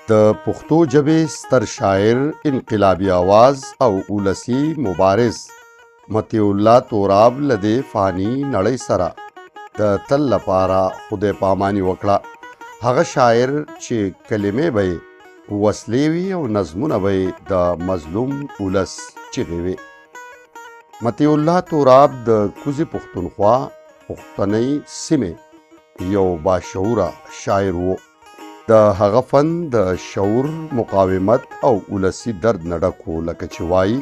د پښتو ژبې ستر شاعر، انقلابي آواز او ولسي مبارز مطیع الله توراب له دې فاني نړۍ سره د تل لپاره خدای پاماني وکړه. هغه شاعر چې کلمې به یې وسلې وي او نظمونه به یې د مظلوم ولس چغې وي. مطیع الله توراب د کوزې پښتونخوا پښتنۍ سیمې یو باشعوره شاعر و. د هغه فن د شعور، مقاومت او ولسي درد نه ډک و. لکه چې وایي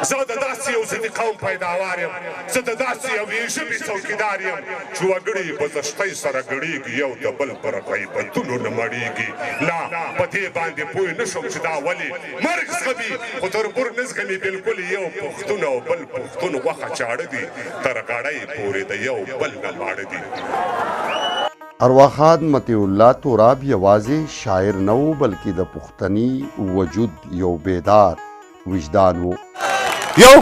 زه د داسې یو ضدي قوم پیداوار یم، زه د داسې یوې ژبې څوکیدار یم چې وګړي په زشتۍ سره ګړېږي، یو د بل پر غیبتونو نه مړېږي. لا په دې باندې پوه نه شم چې دا ولې مرګ زغمي، خو تربور نه زغمي بلکل. یو پښتون او بل پښتون غوښه چاړه دي، تر غاړۍ پورې د یو بل نه ماړه دي. ارواښاد مطیع الله توراب یوازې شاعر نه و، بلکې د پښتني وجود یو بیدار وجدان و. یو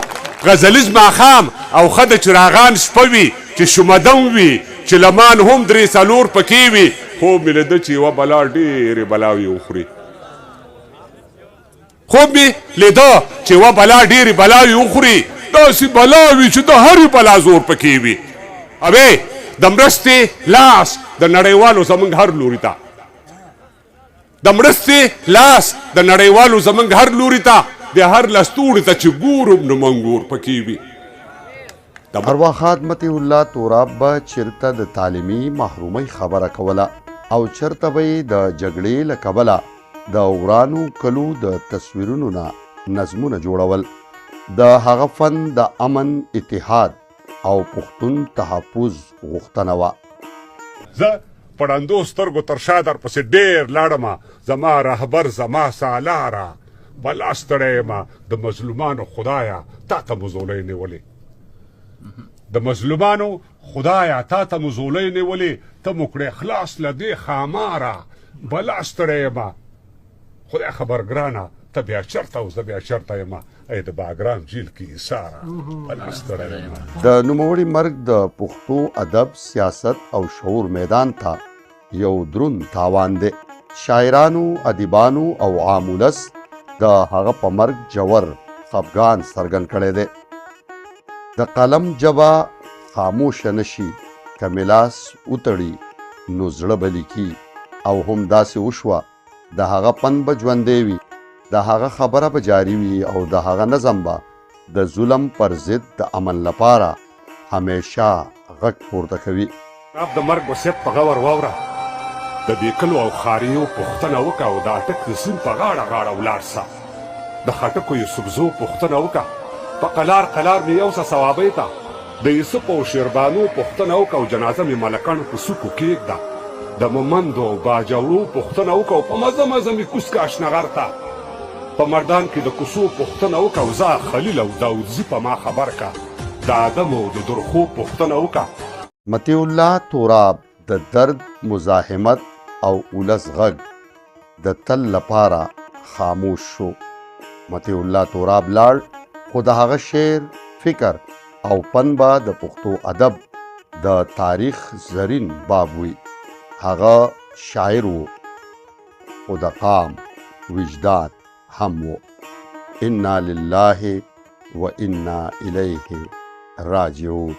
غزلیز ماښام او ښه د چراغان شپه وي چې شومدم وي، چې لمان هم درې څلور پکې وي. خوب مې لیده چې یوه بلا ډېرې بلاوې وخوري. خوب مې لیده چې یوه بلا ډېرې بلاوې وخوري، داسې بلاوې چې د هرې بلا زور پکې وي. اوې د مرستې لاس د نړیوالو زمونږ هر لوري ته، د مرستې لاس د نړیوالو زمونږ هر لوري ته، د هر لستوړي ته چې ګورم نو منګور پکې وي. ارواښاد مطیع الله توراب به چېرته د تعلیمي محرومۍ خبره کوله او چېرته به یې د جګړې له کبله د ورانو کلو د تصویرونو نه نظمونه جوړول. د هغه فن د امن، اتحاد او پښتون تحفظ غوښتنه وه. زه په ړندو سترګو تر شا درپسې ډېر لاړمه، زما رهبر زما سالاره، بلا ستړی یمه د مظلومانو خدایه تا ته مو زولۍ نیولې، د مظلومانو خدایه تا ته مو زولۍ نیولې، ته مو کړې خلاص له دې خاماره، بلا ستړی یمه خدای خبر ګرانه، ته بیا چېرته او زه بیا چېرته یمه، ای د باګرام جیل کې ایساره بلا ستړی یمه. د نوموړي مرګ د پښتو ادب، سیاست او شعور میدان ته یو دروند تاوان دی. شاعرانو، ادیبانو او عام ولس د هغه په مرګ جوور خفګان څرګند کړی دی. د قلم ژبه خاموشه نشي، که ملاس وتړي نو زړه به لیکي. او هم داسې وشوه، د هغه پند به ژوندی وي، د هغه خبره به جاري وي او د هغه نظم به د ظلم پر ضد د امن لپاره همیشه غږ پورته کوي. د مرګ وصیت په غور واوره، د دې کلو او ښاریو پوښتنه وکړه او د اټک د سیند په غاړه غاړه ولاړ سه، د خټکو یوسفزو پوښتنه وکړه، په قلار قلار مې یوسه ثوابۍ ته، د یوسف او شیربانو پوښتنه وکړه او جنازه مې ملکانو په څوکو کېږده، د مومندو او باجوړو پوښتنه وکړه او په مزه مزه مې کوز که اشنغر ته، په مردان کې د کوڅو پوښتنه وکړه او زه خلیل او داودزي په ما خبر که، د ادم او د درخو پوښتنه وکړه. مطیع الله توراب د درد، مزاحمت او ولس غږ د تل لپاره خاموش شو. مطیع الله توراب لاړ، خو د هغه شعر، فکر او فن به د پښتو ادب د تاریخ زرین باب وي. هغه شاعر و خو د قام وجدان هم و. انا لله و انا الیه راجعون.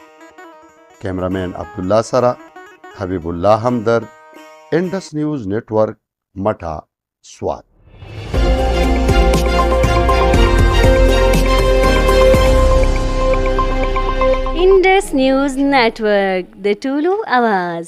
کیمرامین عبدالله سره حبیب الله همدرد، انډس نیوز نیټورک، مټا، سوات. Indus news network, د ټولو आवाज.